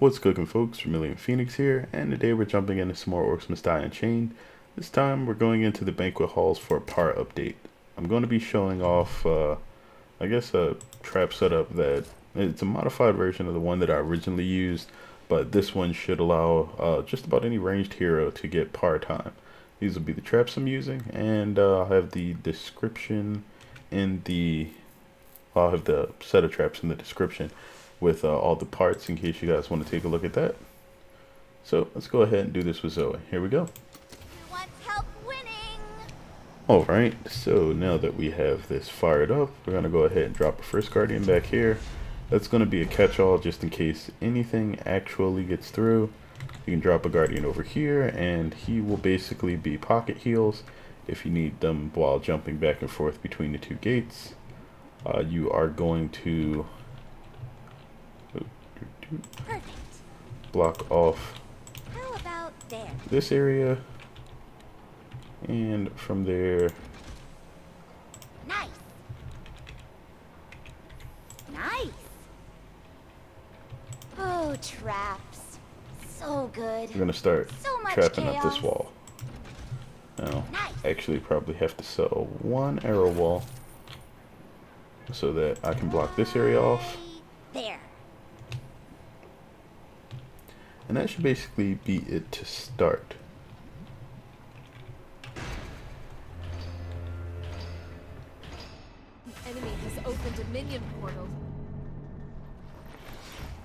What's cooking, folks? Vermillion Phoenix here, and today we're jumping into some more Orcs Must Die Unchained. This time we're going into the Banquet halls for a power update. I'm going to be showing off, I guess, a trap setup that it's a modified version of the one that I originally used, but this one should allow just about any ranged hero to get power time. These will be the traps I'm using, and I'll have the description in the, I'll have the set of traps in the description with all the parts in case you guys want to take a look at that. So let's go ahead and do this with Zoey. Here we go. Who wants help winning? Alright, so now that we have this fired up, we're going to go ahead and drop a first guardian back here. That's going to be a catch-all just in case anything actually gets through. You can drop a guardian over here and he will basically be pocket heals if you need them while jumping back and forth between the two gates. You are going to Perfect. block off How about there? this area, and from there Nice. Nice. Oh, traps. So good. we're gonna start So much trapping up this chaos. wall. Now, Nice. actually probably have to sell one arrow wall so that I can block this area off, There. and that should basically be it to start. Enemy has opened a minion portal.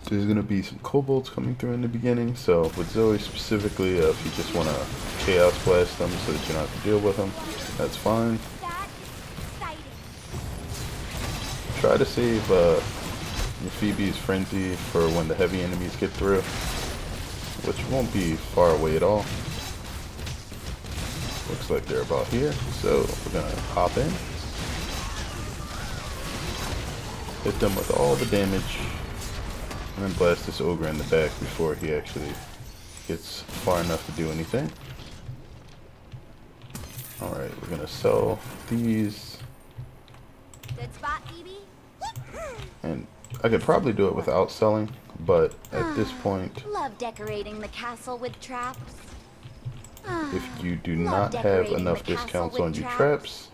So there's gonna be some kobolds coming through in the beginning, so with Zoey specifically, if you just want to chaos blast them so that you don't have to deal with them, that's fine. That exciting. Try to save Phoebe's Frenzy for when the heavy enemies get through, which won't be far away at all. Looks like they're about here, so we're gonna hop in, hit them with all the damage, and then blast this ogre in the back before he actually gets far enough to do anything. Alright, we're gonna sell these, Good spot, Phoebe. and I could probably do it without selling, but at this point, Love decorating the castle with traps. if you do Love not have decorating enough the castle discounts with on your traps.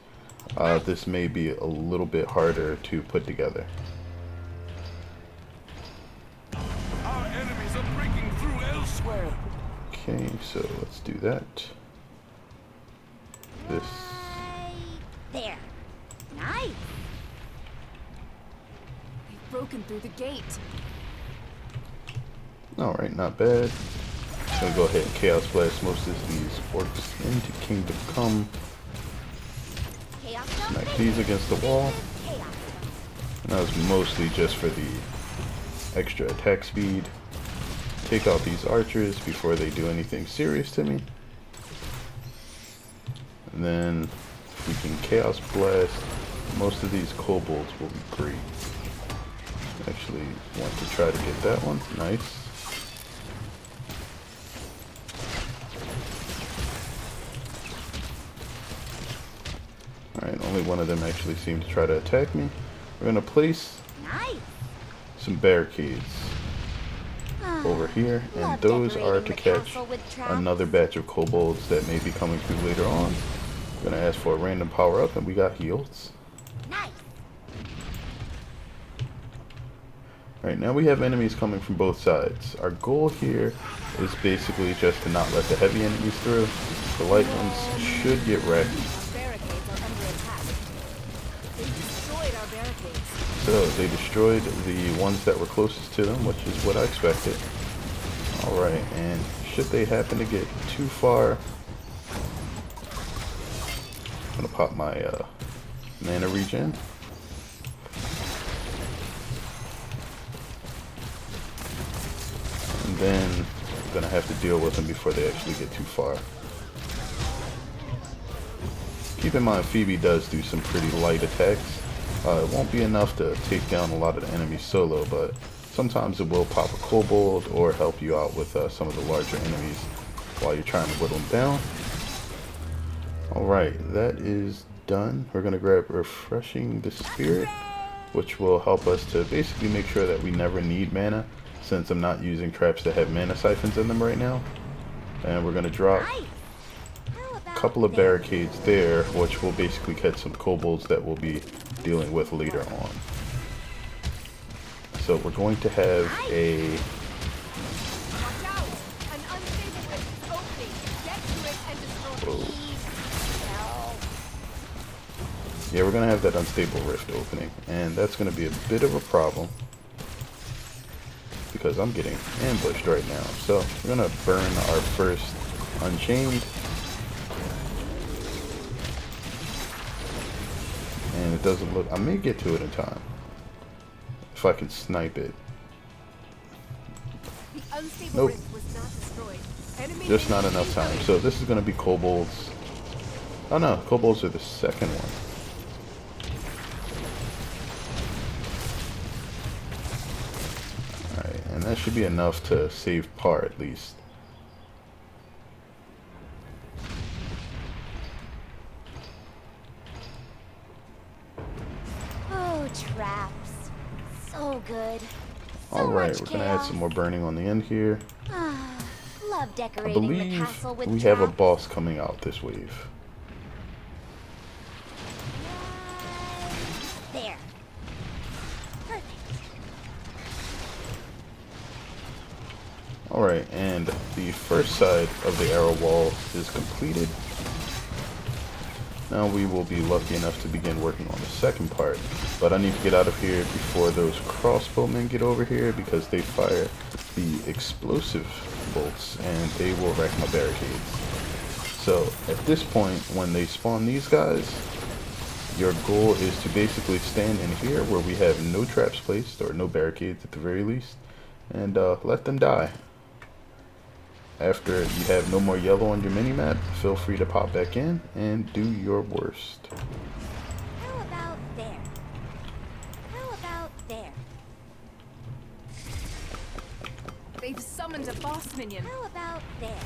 traps, this may be a little bit harder to put together. Our enemies are breaking through elsewhere. Okay, so let's do that. This, There. Nice. They've broken through the gate. alright, not bad. I'm gonna go ahead and chaos blast most of these orcs into Kingdom Come. Chaos Smack zone. these against the wall. Chaos zone. And that was mostly just for the extra attack speed. Take out these archers before they do anything serious to me. And then if we can chaos blast most of these kobolds will be great. Actually want to try to get that one. Nice. Alright, only one of them actually seemed to try to attack me. We're going to place Nice. some barricades over here, and Love those are decorating to the catch castle with traps. another batch of kobolds that may be coming through later on. We're going to ask for a random power up, and we got heals. Nice. Alright, now we have enemies coming from both sides. Our goal here is basically just to not let the heavy enemies through. The light ones should get wrecked. Barricades are under attack. They destroyed our barricades. So they destroyed the ones that were closest to them, which is what I expected. Alright, and should they happen to get too far, I'm gonna pop my mana regen. And then I'm gonna have to deal with them before they actually get too far. Keep in mind, Phoebe does do some pretty light attacks. It won't be enough to take down a lot of the enemies solo, but sometimes it will pop a kobold or help you out with some of the larger enemies while you're trying to whittle them down. Alright, that is done. We're going to grab Refreshing the Spirit, which will help us to basically make sure that we never need mana, since I'm not using traps that have mana siphons in them right now. And we're going to drop Nice. How a about couple of there? barricades there, which will basically catch some kobolds that we'll be dealing with later on. So we're going to have a... Watch out! An unstable rift is opening. Get to it and destroy it. Please, no. Yeah, we're going to have that unstable rift opening, and that's going to be a bit of a problem because I'm getting ambushed right now. So we're going to burn our first Unchained, and it doesn't look... I may get to it in time if I can snipe it. The unstable Nope. rift was not destroyed. Enemy Just not mage enough time. incoming. So this is going to be kobolds. Oh no, kobolds are the second one. Alright, and that should be enough to save par at least. Oh, traps. So good. So Alright, much we're going to add chaos. some more burning on the end here. Ah, love I decorating the believe castle with we have a traps. boss coming out this wave. There. Perfect. Alright, and the first side of the arrow wall is completed. Now we will be lucky enough to begin working on the second part, but I need to get out of here before those crossbowmen get over here because they fire the explosive bolts and they will wreck my barricades. So at this point, when they spawn these guys, your goal is to basically stand in here where we have no traps placed, or no barricades at the very least, and let them die. After you have no more yellow on your mini-map, feel free to pop back in and do your worst. How about there? How about there? They've summoned a boss minion. How about there?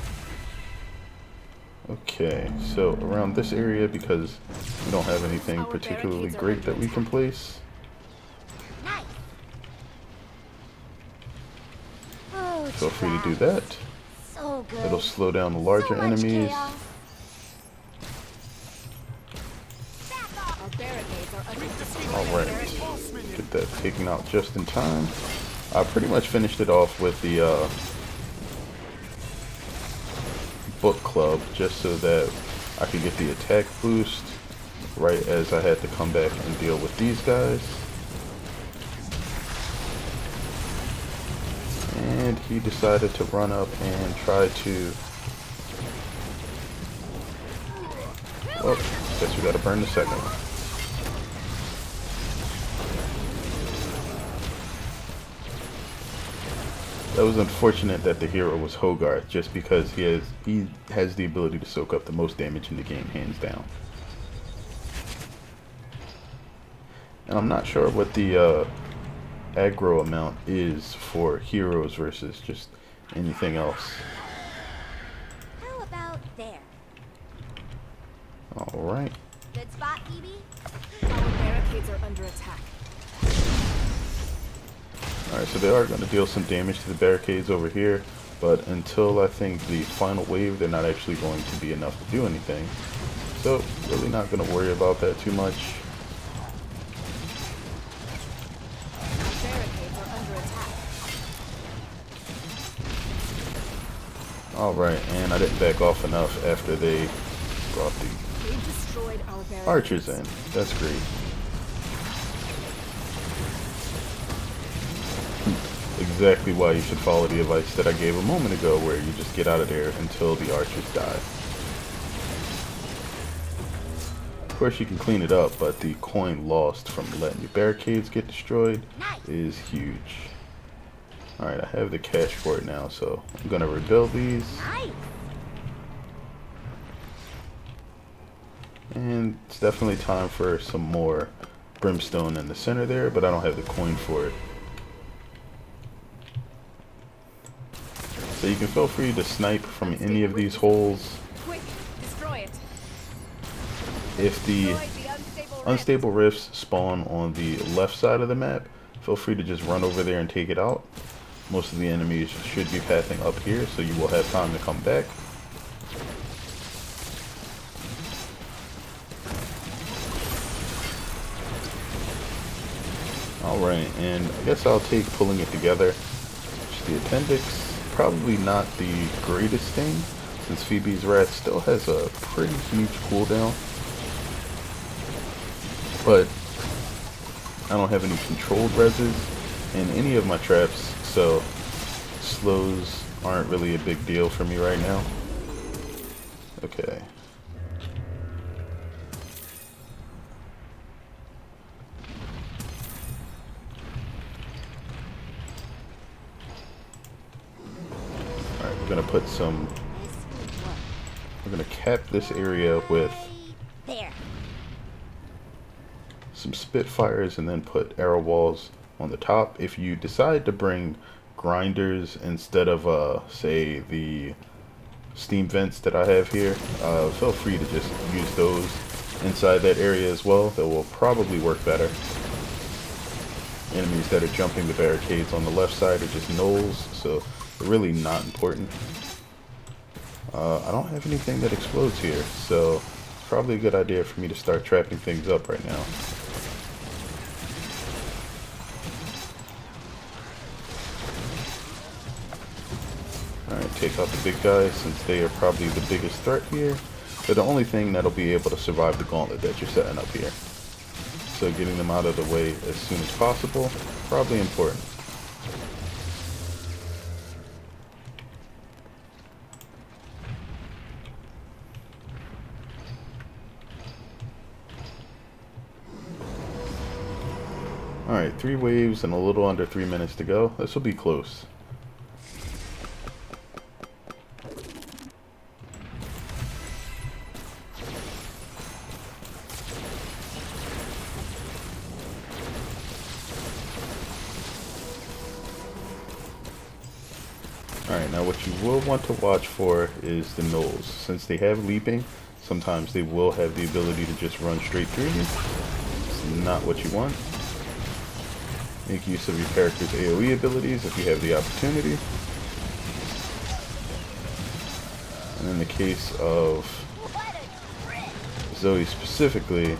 Okay, so around this area, because we don't have anything Our particularly barricades are great under that we can attack. place, Nice. Oh, feel free to do traps. that. So good. It'll slow down the larger so much enemies. chaos. Our barricades are under attack. Alright, get that taken out just in time. I pretty much finished it off with the book club just so that I could get the attack boost right as I had to come back and deal with these guys. And he decided to run up and try to... Oh, guess we gotta burn the second one. That was unfortunate that the hero was Hogarth, just because he has the ability to soak up the most damage in the game, hands down. And I'm not sure what the aggro amount is for heroes versus just anything else. How about there? Alright. Good spot, Phoebe? Our barricades are under attack. Alright, so they are going to deal some damage to the barricades over here, but until I think the final wave, they're not actually going to be enough to do anything. So, really not going to worry about that too much. Our barricades are under attack. Alright, and I didn't back off enough after they brought the They've destroyed our barricades. archers in. That's great. Exactly why you should follow the advice that I gave a moment ago, where you just get out of there until the archers die. Of course you can clean it up, but the coin lost from letting your barricades get destroyed is huge. Alright, I have the cash for it now, so I'm going to rebuild these. Nice. And it's definitely time for some more brimstone in the center there, but I don't have the coin for it. So you can feel free to snipe from any of these holes. Quick, destroy it. If the Destroy the unstable rift. unstable rifts spawn on the left side of the map, feel free to just run over there and take it out. Most of the enemies should be pathing up here, so you will have time to come back. Alright, and I guess I'll take pulling it together. Just the appendix, probably not the greatest thing, since Phoebe's Wrath still has a pretty huge cooldown. But I don't have any controlled reses in any of my traps, so slows aren't really a big deal for me right now. Okay. Alright, we're gonna put some, we're gonna cap this area with There. some Spitfires and then put arrow walls on the top. If you decide to bring grinders instead of say the steam vents that I have here, feel free to just use those inside that area as well. That will probably work better. Enemies that are jumping the barricades on the left side are just gnolls, so they're really not important. I don't have anything that explodes here, so it's probably a good idea for me to start trapping things up right now. Alright, take out the big guys since they are probably the biggest threat here. They're the only thing that'll be able to survive the gauntlet that you're setting up here. So getting them out of the way as soon as possible, probably important. Alright, 3 waves and a little under 3 minutes to go. This will be close. Alright, now what you will want to watch for is the gnolls. Since they have leaping, sometimes they will have the ability to just run straight through you. It's not what you want. Make use of your character's AoE abilities if you have the opportunity. And in the case of Zoey specifically,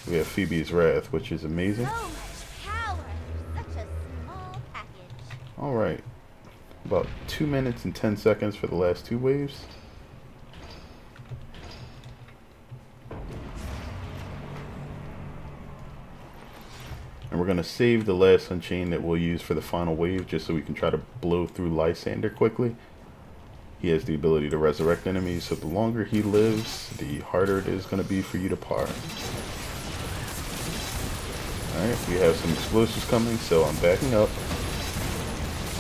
we have Phoebe's Wrath, which is amazing. So much power. Such a small package. Alright, about 2 minutes and 10 seconds for the last 2 waves. And we're going to save the last Unchained that we'll use for the final wave, just so we can try to blow through Lysander quickly. He has the ability to resurrect enemies, so the longer he lives, the harder it is going to be for you to par. Alright, we have some explosives coming, so I'm backing up.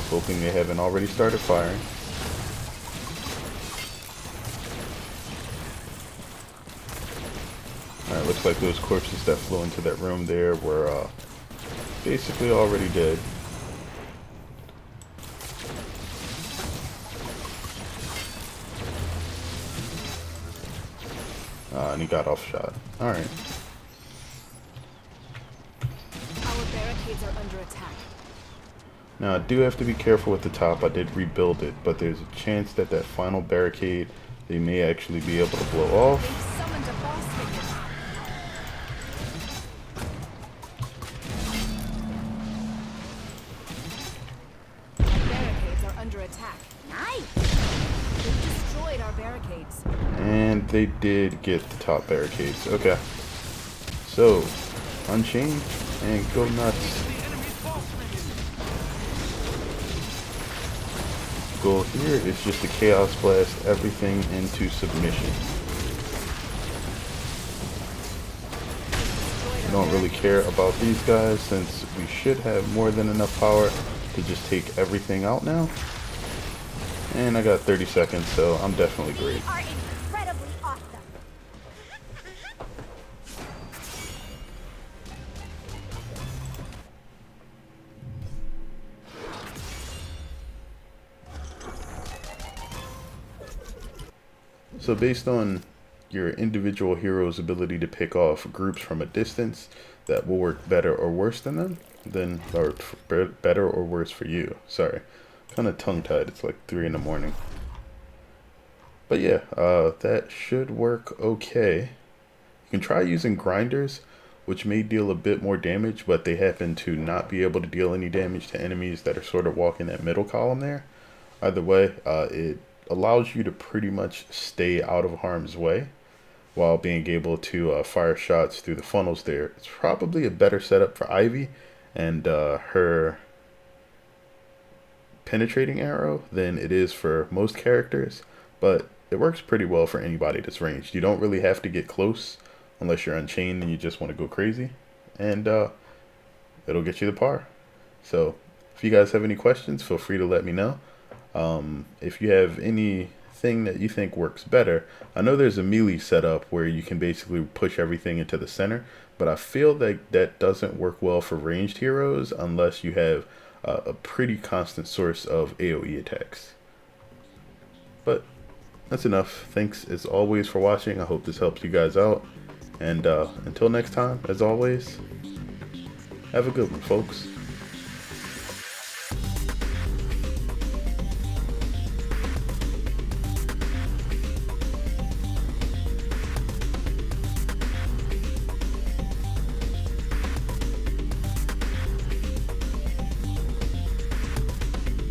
Hoping they haven't already started firing. Alright, looks like those corpses that flew into that room there were basically already dead. And he got off shot. Alright. Our barricades are under attack. Now I do have to be careful with the top. I did rebuild it, but there's a chance that that final barricade they may actually be able to blow They've off. summoned a boss minion. Our barricades are under attack. Nice. They've destroyed our barricades. And they did get the top barricades. Okay. So, Unchained and go nuts. Goal here is just to Chaos Blast everything into submission. I don't really care about these guys since we should have more than enough power to just take everything out now. And I got 30 seconds, so I'm definitely great. We are incredibly awesome. So based on your individual hero's ability to pick off groups from a distance that will work better or worse than them, or better or worse for you. Sorry, kind of tongue-tied. It's like 3 in the morning. But yeah, that should work okay. You can try using grinders, which may deal a bit more damage, but they happen to not be able to deal any damage to enemies that are sort of walking that middle column there. Either way, it allows you to pretty much stay out of harm's way while being able to fire shots through the funnels there. It's probably a better setup for Ivy and her penetrating arrow than it is for most characters, but it works pretty well for anybody that's ranged. You don't really have to get close unless you're Unchained and you just want to go crazy, and it'll get you the par. So if you guys have any questions, feel free to let me know. If you have anything that you think works better, I know there's a melee setup where you can basically push everything into the center, but I feel that that doesn't work well for ranged heroes unless you have a pretty constant source of AoE attacks. But that's enough. Thanks as always for watching. I hope this helps you guys out. And until next time, as always, have a good one, folks.